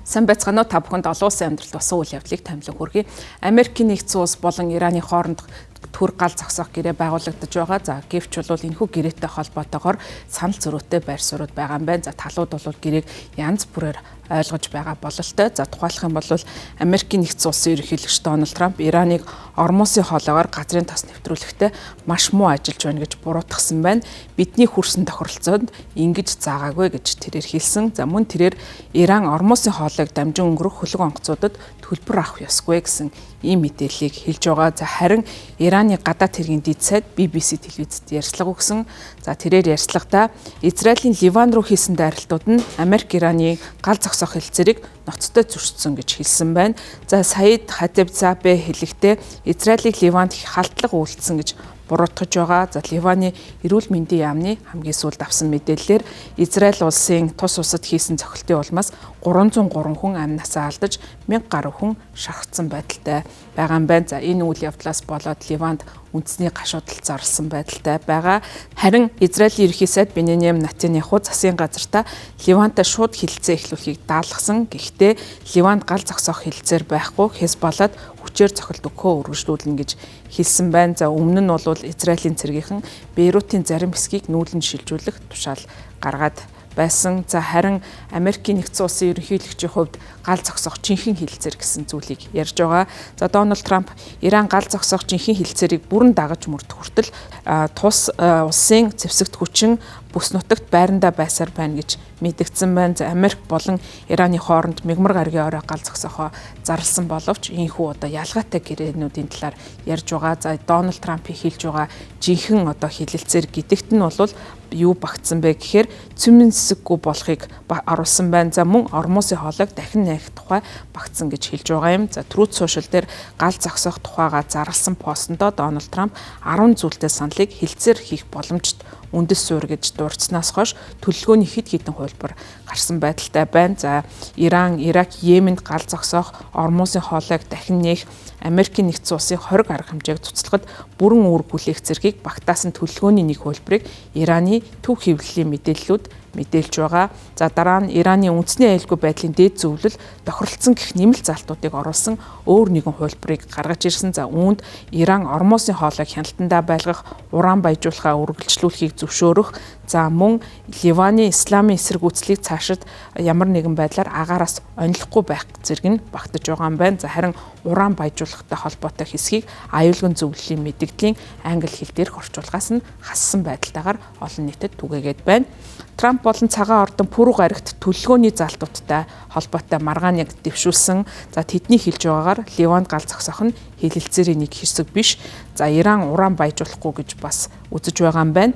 Сайн байцгаана уу та бүхэнд олон улсын амьдралд болсон үйл явдлыг томилон хүргэе. Америкийн нэгдсэн улс болон Ираны хооронд төр гал зогсоох гэрээ байгуулагдаж байгаа. За гэвч бол энэхүү гэрээтэй холбоотойгоор санал зөрүүтэй байр суурьуд байгаа юм байна. За талууд бол гэрээг янз бүрээр ойлгож байгаа бололтой. За тухайлах юм бол Америкийн нэгдсэн улсын ерөнхийлөгч Дональд Трамп Ираныг ормосын хоолоогоор газрын тос нэвтрүүлэхдээ маш муу ажиллаж байна гэж буруутгасан байна. Бидний хүрсэн тохиролцоонд ингэж заагаагүй гэж тэрээр хэлсэн. За мөн тэрээр Иран ормосын хоолойг дамжин өнгөрөх хөлөг онгоцуудад төлбөр авах ёсгүй гэсэн ийм мэдээллийг хэлж байгаа. За харин Ираны гадаад хэргийн дэд сайд BBC телевизэд ярьцлага өгсөн. За тэрээр ярьцлагадаа Израилийн Ливан руу хийсэн дайралтууд нь Америк Ираны гал зогсоох хэлцээрийг ноцтой зөрчсөн гэж хэлсэн байна. За Саид Хатебзадeh хэлэхдээ Израилийг Ливанд халтлага үйлдсэн гэж буруутгаж байгаа. За Ливаны эрүүл мэндийн яамны хамгийн сүүлд авсан мэдээллээр Израиль улсын тус усад хийсэн цохилтын улмаас 303 хүн амнасаа алдаж 1000 гаруй хүн шахагдсан байдалтай байгаа юм байна. За энэ үйл явдлаас болоод Ливанд үндэсний гашуудалд зарласан байдалтай байгаа. Харин Израилийн ерөнхий сайд Беньямин Нетаньяху засгийн газартаа Ливантай шууд хилцээ эхлүүлэхийг даалгасан. Гэхдээ Ливанд гал зогсоох хилцээр байхгүй Хезболлад хүчээр цохилт өгөхөө үргэлжлүүлнэ гэж хэлсэн байна. За өмнө нь бол Израилийн цэргийнхэн Бейрутын зарим хэсгийг нүүлэн шилжүүлэх тушаал гаргаад байсан. За харин Америкийн нэгдсэн улсын ерөнхийлөгчийн хувьд гал зогсоох жинхэнэ хилцээр гэсэн зүйлийг ярьж байгаа. За Дональд Трамп Иран гал зогсоох жинхэнэ хилцээрийг бүрэн дагаж мөрдөх хүртэл тус улсын зэвсэгт хүчин бүс нутагт байрандаа байсаар байна гэж мэдгдсэн байна. За Америк болон Ираны хооронд мигмар гаргийн орой гал зогсоохоо зарласан боловч ийхүү одоо ялгаатай гэрээнүүдийн талаар ярьж байгаа. За Дональд Трампын хэлж байгаа жинхэнэ одоо хилэлцээр гэдэгт нь бол юу багтсан бэ гэхээр цөмөн сэсэггүй болохыг оруулсан байна. За мөн ормосын хоолойг дахин нээх тухай багтсан гэж хэлж байгаа юм. За Truth Social дээр гал зогсоох тухайга зарласан постондоо Дональд Трамп 10 зүйлтэй саналыг хилцээр хийх боломжит үндэс суурь гэж дурдсанаас хойш төлөлгөөний хэд хэдэн хувилбар гарсан байдалтай байна. За Иран, Ирак, Йеменд гал зогсоох, ормосын хоолойг дахин нээх, Америкийн нэгдсэн улсын 20 арга хэмжээг цуцлахад бүрэн үүрэг хүлээх зэргийг багтаасан төлөлгөөний нэг хувилбарыг Ираны төв хэвлэлийн мэдээллүүд мэдээлж байгаа. За дараа нь Ираны үндэсний аюулгүй байдлын дээд зөвлөл тохиролцсон гэх нэмэлт залтуудыг оруулсан өөр нэгэн хувилбарыг гаргаж ирсэн. За үүнд Иран ормосын хоолойг хяналтандаа байлгах, уран баяжуулахаа үргэлжлүүлэхийг зөвшөөрөх, за мөн Ливаны исламын эсэргүүцлийг цаашид ямар нэгэн байдлаар агаараас онилохгүй байх зэрэг нь багтаж байгаа юм байна. За харин уран баяжуулахтай холбоотой хэсгийг аюулгын зөвлөлийн мэдэгдлийн англи хэл дээрх орчуулгаас нь хассан байдалтайгаар олон нийтэд түгээгээд байна. Трамп болон цагаан ордон пүрэв гарагт төлөлгөөний залтуудтай холбоотой маргааныг дэвшүүлсэн. За тэдний хэлж байгаагаар Ливанд гал зогсоох нь хэлэлцээрийн нэг хэсэг биш. За Иран уран баяжуулахгүй гэж бас үзэж байгаа юм байна.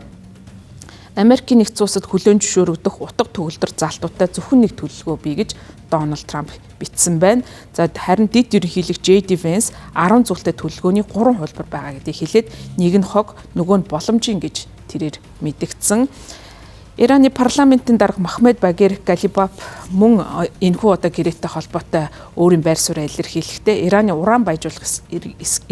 Америкийн нэгдсэн улсад хүлээн зөвшөөрөгдөх утга төгөлдөр залтуудтай зөвхөн нэг төлөлгөө бий гэж Дональд Трамп бичсэн байна. За харин дэд ерөнхийлөгч JD Vance 10 зүйлтэй төлөлгөөний 3 хувилбар байгаа гэдгийг хэлээд нэг нь хог, нөгөө нь боломжийн гэж тэрээр мэдгдсэн. Ираны парламентын дарга Мохаммед Багир Галибаф мөн энэхүү одоо гэрээтэй холбоотой өөрийн байр суурийг илэрхийлэхдээ Ираны уран баяжуулах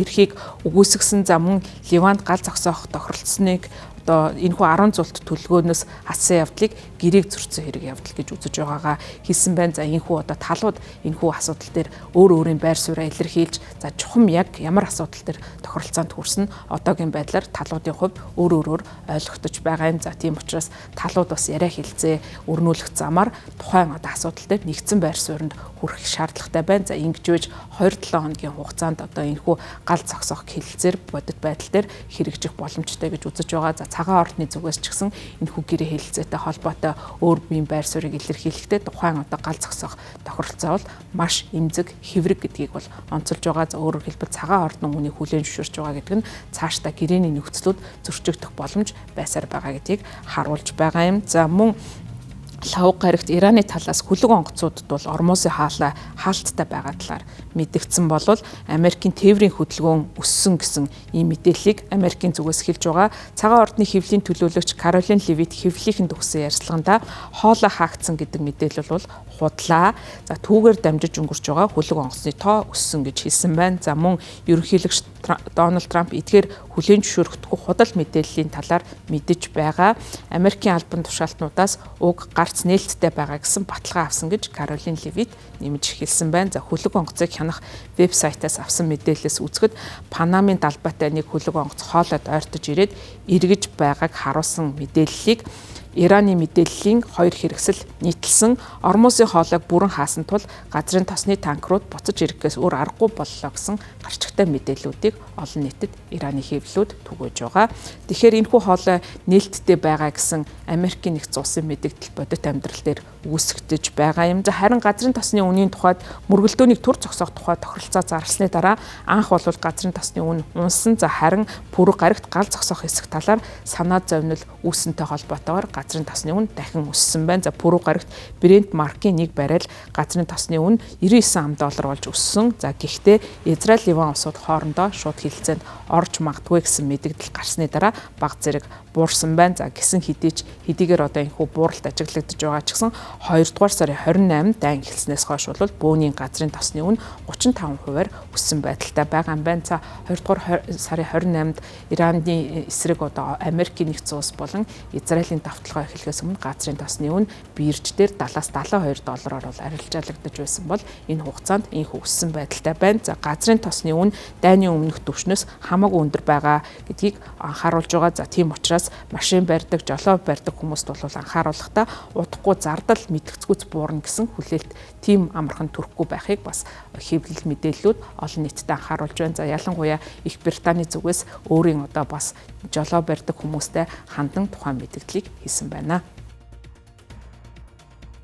эрхийг үгүйсгэсэн, за мөн Ливанд гал зогсоох тохиролцсныг одоо энэхүү 10 зүйлт төлөвлөгөөнөөс хассан явдлыг гэрээг зөрчсөн хэрэг явдал гэж үзэж байгаагаа хэлсэн байна. За энэхүү одоо талууд энэхүү асуудал дээр өөр өөрийн байр сууриа илэрхийлж, за чухам яг ямар асуудал дээр тохиролцоонд хүрсэн одоогийн байдлаар талуудын хувьд өөр өөрөөр ойлгогдож байгаа юм. За тийм учраас талууд бас яриа хэлцээ өрнүүлэх замаар тухайн одоо асуудал дээр нэгдсэн байр сууринд хүрэх шаардлагатай байна. За ингэж үеж 2-7 хоногийн хугацаанд одоо энэхүү гал зогсоох хэлэлцээр бодит байдал дээр хэрэгжих боломжтой гэж үзэж байгаа. За цагаан ордны зүгээс ч гэсэн энэхүү гэрээ хэлэлцээтэй холбоотой өөр биеийн байр суурийг илэрхийлэхдээ тухайн одоо гал зогсоох тохиролцоо бол маш эмзэг, хэврэг гэдгийг бол онцолж байгаа. За өөрөөр хэлбэл цагаан ордон үүнийг хүлээн зөвшөөрч байгаа гэдэг нь цаашдаа гэрээний нөхцлүүд зөрчигдөх боломж байсаар байгаа гэдгийг харуулж байгаа юм. За мөн лавг гарагт Ираны талаас хөлөг онгоцуудад бол ормосын хаалттай байгаа талаар мэдгдсэн болвол Америкийн тээврийн хөдөлгөөн өссөн гэсэн ийм мэдээллийг Америкийн зүгээс хэлж байгаа. Цагаан ордны хэвлийн төлөөлөгч Каролин Левит хэвлийнхэнд өгсөн ярилцлаганда хоолой хаагдсан гэдэг мэдээлэл бол худлаа. За түүгээр дамжиж өнгөрч байгаа хөлөг онгоцны тоо өссөн гэж хэлсэн байна. За мөн ерөнхийлөгч Дональд Трамп эдгээр хүлээн зөвшөөрөхдөггүй худал мэдээллийн талаар мэдэж байгаа. Америкийн албан тушаалтнуудаас уг гар Марц нээлттэй байгаа гэсэн баталгаа авсан гэж Каролин Левит нэмж хэлсэн байна. За хөлөг онгоцыг хянах вебсайтаас авсан мэдээлэлээс үзэхэд Панамын далбайтай нэг хөлөг онгоц хоолойд ойртож ирээд эргэж байгааг харуулсан мэдээллийг Ираны мэдээллийн 2 хэрэгсэл нийтэлсэн Ормосын хоолойг бүрэн хаасан тул газрын тосны танкрууд буцаж ирэхээс өөр аргагүй боллоо гэсэн гарчигтай мэдээллүүдийг олон нийтэд Ираны хэвлэлүүд түгээж байгаа. Тэгэхээр энэхүү хоолой нээлттэй байгаа гэсэн Америкийн нэгдсэн улсын мэдээлэл бодит амьдрал дээр үүсгэж байгаа юм. Харин газрын тосны үнийн тухайд мөргөлдөөнийг төр зогсоох тухай тохиролцоо зарласны дараа анх бол газрын тосны үн унсан. Харин пүрэв гарагт гал зогсоох хэсэг талаар санаа зовнил үүсэнтэй холбоотойгоор газрын тосны үн дахин өссөн байна. За пүрэв гарагт Брент маркийн нэг баррел газрын тосны үн 99 $. Болж өссөн. За гэхдээ Израиль Ливан улсууд хоорондоо шууд хэлцээнд орж магадгүй гэсэн мэдээлэл гарсны дараа баг зэрэг буурсан байна. За гисэн хэдийгээр одоо энэхүү бууралт ажиглагдж байгаа ч гэсэн 2 дугаар сарын 28-нд дайн эхэлснээс хойш бол бөөний газрын тосны үн 35%-аар өссөн байдалтай байгаа юм байна. За 2 дугаар сарын 28-нд Ираны эсрэг одоо Америкийн нэгдсэн улс болон Израилийн давталгаа эхлэхээс өмнө газрын тосны үн бирж дээр $72 бол арилжаалагдаж байсан бол энэ хугацаанд энэхүү өссөн байдалтай байна. За газрын тосны үн дайны өмнөх түвшнээс хамаагүй өндөр байгаа гэдгийг анхааруулж байгаа. За тийм учраас машин барьдаг, жолоо барьдаг хүмүүст бол анхааруулахдаа удахгүй зардал мэдгэцгүүц буурна гэсэн хүлээлт тийм амархан төрөхгүй байхыг бас хэвлэл мэдээллүүд олон нийтэд анхааруулж байна. За ялангуяа Их Британий зүгээс өөрийн одоо бас жолоо барьдаг хүмүүстэй хандан тухайн мэдээллийг хийсэн байна.